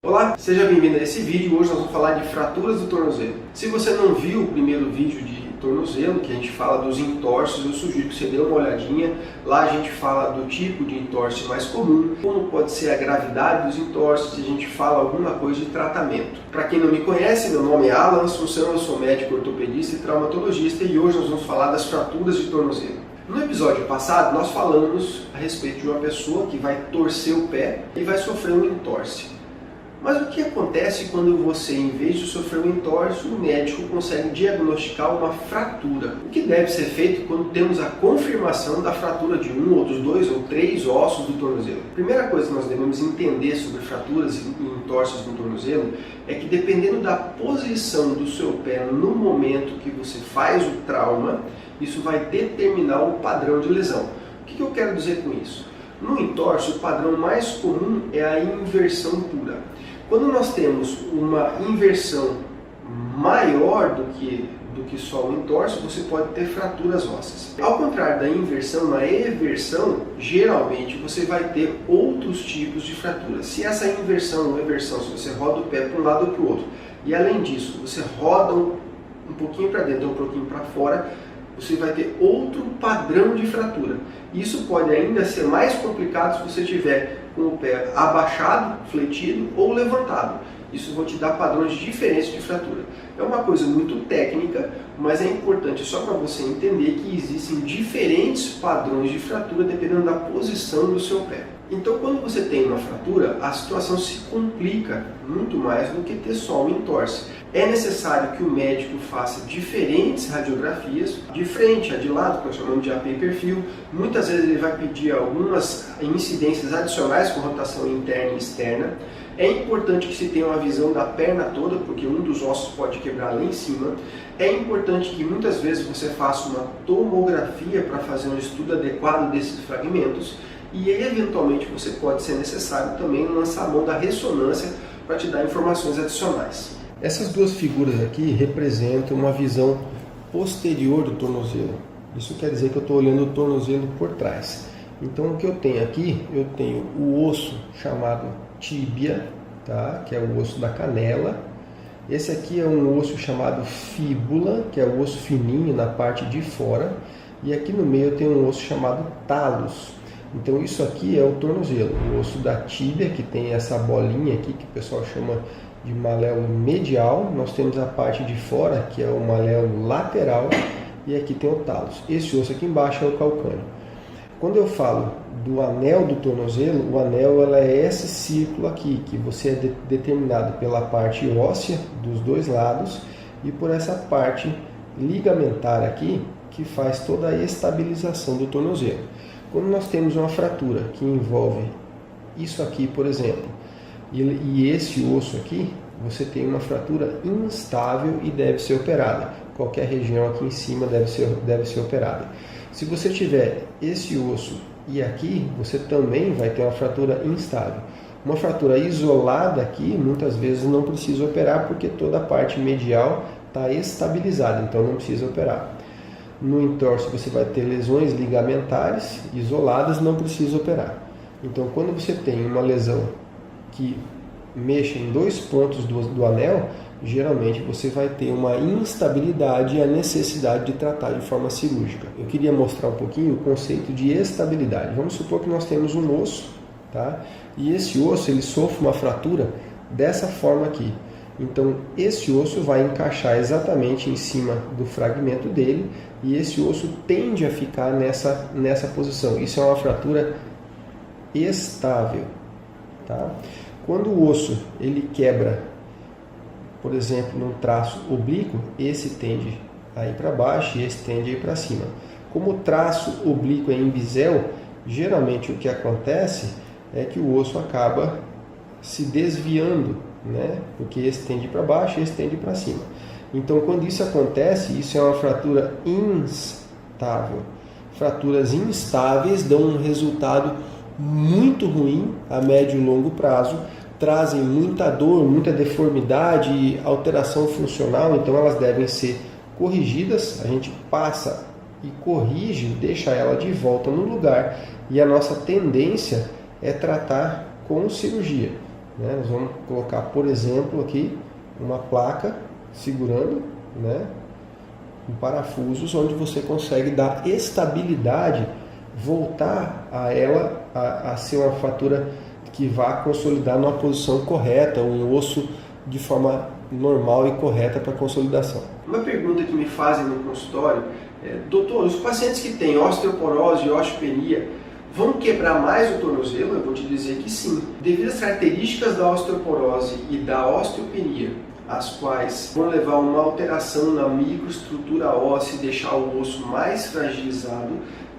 Olá, seja bem-vindo a esse vídeo. Hoje nós vamos falar de fraturas do tornozelo. Se você não viu o primeiro vídeo de tornozelo, que a gente fala dos entorses, eu sugiro que você dê uma olhadinha. Lá a gente fala do tipo de entorse mais comum, como pode ser a gravidade dos entorses, a gente fala alguma coisa de tratamento. Para quem não me conhece, meu nome é Alan Assunção, eu sou médico ortopedista e traumatologista e hoje nós vamos falar das fraturas de tornozelo. No episódio passado nós falamos a respeito de uma pessoa que vai torcer o pé e vai sofrer um entorse. Mas o que acontece quando você, em vez de sofrer um entorse, o médico consegue diagnosticar uma fratura? O que deve ser feito quando temos a confirmação da fratura de um ou dos dois ou três ossos do tornozelo? A primeira coisa que nós devemos entender sobre fraturas e entorses no tornozelo é que, dependendo da posição do seu pé no momento que você faz o trauma, isso vai determinar o padrão de lesão. O que eu quero dizer com isso? No entorse, o padrão mais comum é a inversão pura. Quando nós temos uma inversão maior do que só o entorse, você pode ter fraturas ósseas. Ao contrário da inversão, na eversão, geralmente você vai ter outros tipos de fraturas. Se essa inversão ou eversão, se você roda o pé para um lado ou para o outro, e além disso, você roda um pouquinho para dentro ou um pouquinho para fora, você vai ter outro padrão de fratura. Isso pode ainda ser mais complicado se você tiver com o pé abaixado, fletido ou levantado. Isso vai te dar padrões diferentes de fratura. É uma coisa muito técnica, mas é importante só para você entender que existem diferentes padrões de fratura dependendo da posição do seu pé. Então, quando você tem uma fratura, a situação se complica muito mais do que ter só um entorse. É necessário que o médico faça diferentes radiografias, de frente, a de lado, que nós chamamos de AP e perfil. Muitas vezes ele vai pedir algumas incidências adicionais com rotação interna e externa. É importante que se tenha uma visão da perna toda, porque um dos ossos pode quebrar lá em cima. É importante que muitas vezes você faça uma tomografia para fazer um estudo adequado desses fragmentos. E eventualmente você pode ser necessário também lançar a mão da ressonância para te dar informações adicionais. Essas duas figuras aqui representam uma visão posterior do tornozelo. Isso quer dizer que eu estou olhando o tornozelo por trás. Então o que eu tenho aqui, eu tenho o osso chamado tíbia, tá? Que é o osso da canela. Esse aqui é um osso chamado fíbula, que é o osso fininho na parte de fora. E aqui no meio eu tenho um osso chamado talos. Então isso aqui é o tornozelo, o osso da tíbia, que tem essa bolinha aqui que o pessoal chama de maléolo medial. Nós temos a parte de fora, que é o maléolo lateral, e aqui tem o talos. Esse osso aqui embaixo é o calcâneo. Quando eu falo do anel do tornozelo, o anel ela é esse círculo aqui, que você é determinado pela parte óssea dos dois lados e por essa parte ligamentar aqui, que faz toda a estabilização do tornozelo. Quando nós temos uma fratura que envolve isso aqui, por exemplo, e esse osso aqui, você tem uma fratura instável e deve ser operada. Qualquer região aqui em cima deve ser operada. Se você tiver esse osso e aqui, você também vai ter uma fratura instável. Uma fratura isolada aqui, muitas vezes não precisa operar porque toda a parte medial está estabilizada, então não precisa operar. No entorse você vai ter lesões ligamentares isoladas, não precisa operar. Então quando você tem uma lesão que mexa em dois pontos do anel, geralmente você vai ter uma instabilidade e a necessidade de tratar de forma cirúrgica. Eu queria mostrar um pouquinho o conceito de estabilidade. Vamos supor que nós temos um osso, tá? E esse osso ele sofre uma fratura dessa forma aqui. Então esse osso vai encaixar exatamente em cima do fragmento dele e esse osso tende a ficar nessa posição. Isso é uma fratura estável, tá? Quando o osso ele quebra, por exemplo, num traço oblíquo, esse tende a ir para baixo e esse tende a ir para cima. Como o traço oblíquo é em bisel, geralmente o que acontece é que o osso acaba se desviando, né? Porque esse tende para baixo e esse tende para cima. Então, quando isso acontece, isso é uma fratura instável. Fraturas instáveis dão um resultado muito ruim a médio e longo prazo, trazem muita dor, muita deformidade e alteração funcional, então elas devem ser corrigidas. A gente passa e corrige, deixa ela de volta no lugar, e a nossa tendência é tratar com cirurgia. né? Nós vamos colocar, por exemplo, aqui uma placa segurando, né, com parafusos, onde você consegue dar estabilidade, voltar a ela a ser uma fratura que vá consolidar numa posição correta, um osso de forma normal e correta para consolidação. Uma pergunta que me fazem no consultório é: doutor, os pacientes que têm osteoporose e osteopenia vão quebrar mais o tornozelo? Eu vou te dizer que sim. Devido às características da osteoporose e da osteopenia, as quais vão levar a uma alteração na microestrutura óssea e deixar o osso mais fragilizado,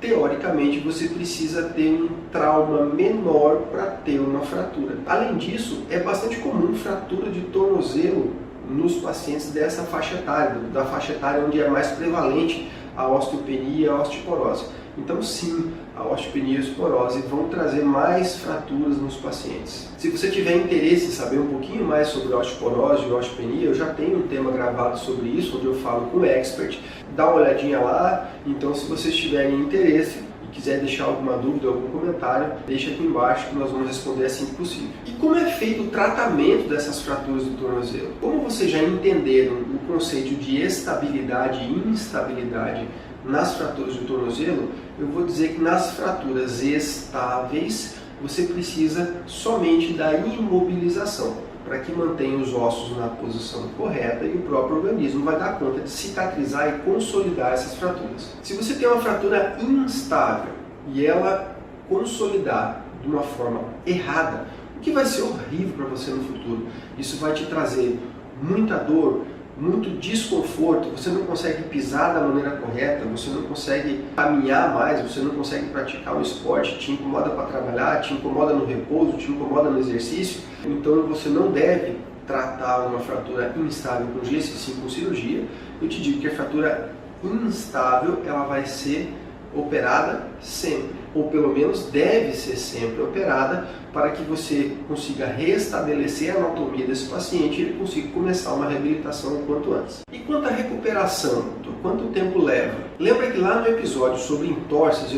teoricamente você precisa ter um trauma menor para ter uma fratura. Além disso, é bastante comum fratura de tornozelo nos pacientes dessa faixa etária, da faixa etária onde é mais prevalente a osteopenia e a osteoporose. Então sim, a osteopenia e a osteoporose vão trazer mais fraturas nos pacientes. Se você tiver interesse em saber um pouquinho mais sobre osteoporose e osteopenia, eu já tenho um tema gravado sobre isso, onde eu falo com o expert. Dá uma olhadinha lá. Então, se vocês tiverem interesse e quiser deixar alguma dúvida, algum comentário, deixa aqui embaixo que nós vamos responder assim que possível. E como é feito o tratamento dessas fraturas do tornozelo? Como vocês já entenderam o conceito de estabilidade e instabilidade nas fraturas do tornozelo, eu vou dizer que nas fraturas estáveis você precisa somente da imobilização, para que mantenha os ossos na posição correta e o próprio organismo vai dar conta de cicatrizar e consolidar essas fraturas. Se você tem uma fratura instável e ela consolidar de uma forma errada, o que vai ser horrível para você no futuro. Isso vai te trazer muita dor, muito desconforto, você não consegue pisar da maneira correta, você não consegue caminhar mais, você não consegue praticar o esporte, te incomoda para trabalhar, te incomoda no repouso, te incomoda no exercício. Então você não deve tratar uma fratura instável com gesso e sim com cirurgia. Eu te digo que a fratura instável ela vai ser operada sempre, ou pelo menos deve ser sempre operada, para que você consiga restabelecer a anatomia desse paciente e ele consiga começar uma reabilitação o quanto antes. E quanto à recuperação, quanto tempo leva? Lembra que lá no episódio sobre entorses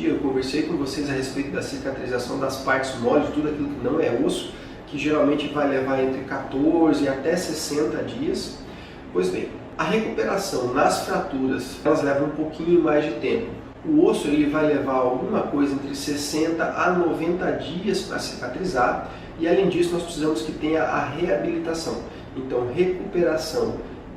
eu conversei com vocês a respeito da cicatrização das partes moles, tudo aquilo que não é osso, que geralmente vai levar entre 14 até 60 dias. Pois bem, a recuperação nas fraturas, elas levam um pouquinho mais de tempo. O osso ele vai levar alguma coisa entre 60 a 90 dias para cicatrizar e além disso nós precisamos que tenha a reabilitação. Então recuperação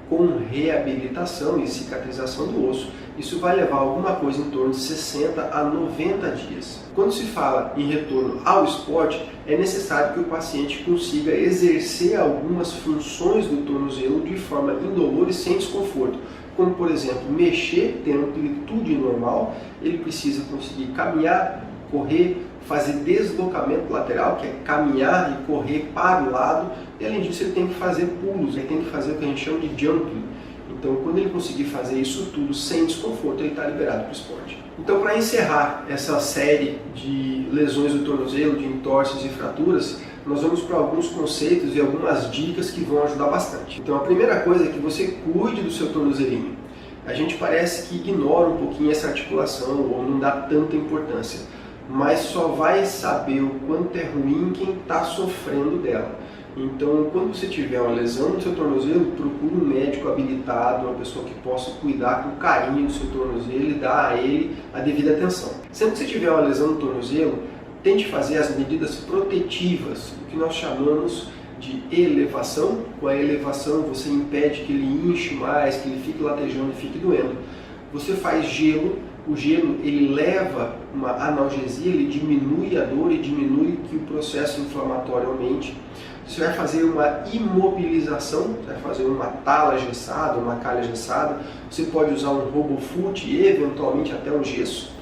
com reabilitação e cicatrização do osso, isso vai levar alguma coisa em torno de 60 a 90 dias. Quando se fala em retorno ao esporte, é necessário que o paciente consiga exercer algumas funções do tornozelo de forma indolor e sem desconforto. Como, por exemplo, mexer, ter amplitude normal, ele precisa conseguir caminhar, correr, fazer deslocamento lateral, que é caminhar e correr para o lado, e além disso ele tem que fazer pulos, ele tem que fazer o que a gente chama de jumping. Então, quando ele conseguir fazer isso tudo sem desconforto, ele está liberado para o esporte. Então, para encerrar essa série de lesões do tornozelo, de entorses e fraturas, nós vamos para alguns conceitos e algumas dicas que vão ajudar bastante. Então, a primeira coisa é que você cuide do seu tornozelinho. A gente parece que ignora um pouquinho essa articulação ou não dá tanta importância, mas só vai saber o quanto é ruim quem está sofrendo dela. Então, quando você tiver uma lesão no seu tornozelo, procure um médico habilitado, uma pessoa que possa cuidar com carinho do seu tornozelo e dar a ele a devida atenção. Sempre que você tiver uma lesão no tornozelo, tente fazer as medidas protetivas, o que nós chamamos de elevação. Com a elevação você impede que ele inche mais, que ele fique latejando e fique doendo. Você faz gelo, o gelo ele leva uma analgesia, ele diminui a dor e diminui que o processo inflamatório aumente. Você vai fazer uma imobilização, você vai fazer uma tala gessada, uma calha gessada, você pode usar um RoboFoot e eventualmente até um gesso,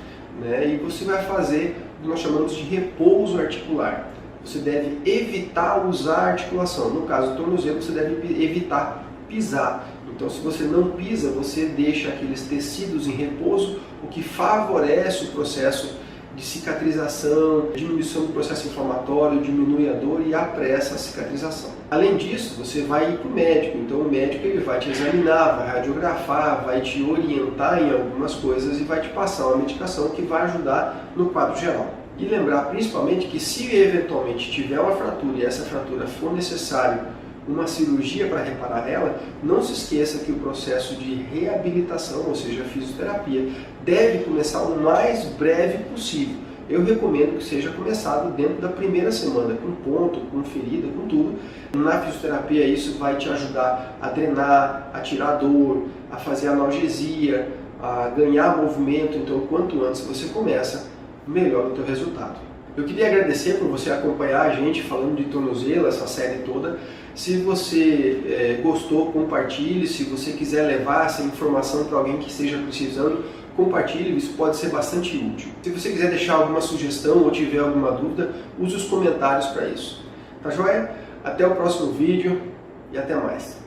né? E você vai fazer o que nós chamamos de repouso articular. Você deve evitar usar a articulação. No caso do tornozelo, você deve evitar pisar. Então, se você não pisa, você deixa aqueles tecidos em repouso, o que favorece o processo de cicatrização, diminuição do processo inflamatório, diminui a dor e apressa a cicatrização. Além disso, você vai ir para o médico. Então, o médico ele vai te examinar, vai radiografar, vai te orientar em algumas coisas e vai te passar uma medicação que vai ajudar no quadro geral. E lembrar principalmente que se eventualmente tiver uma fratura e essa fratura for necessário uma cirurgia para reparar ela, não se esqueça que o processo de reabilitação, ou seja, a fisioterapia, deve começar o mais breve possível. Eu recomendo que seja começado dentro da primeira semana, com ponto, com ferida, com tudo. Na fisioterapia isso vai te ajudar a drenar, a tirar dor, a fazer analgesia, a ganhar movimento. Então, quanto antes você começa, melhor o teu resultado. Eu queria agradecer por você acompanhar a gente falando de tornozelo, essa série toda. Se você gostou, compartilhe. Se você quiser levar essa informação para alguém que esteja precisando, compartilhe, isso pode ser bastante útil. Se você quiser deixar alguma sugestão ou tiver alguma dúvida, use os comentários para isso. Tá joia? Até o próximo vídeo e até mais.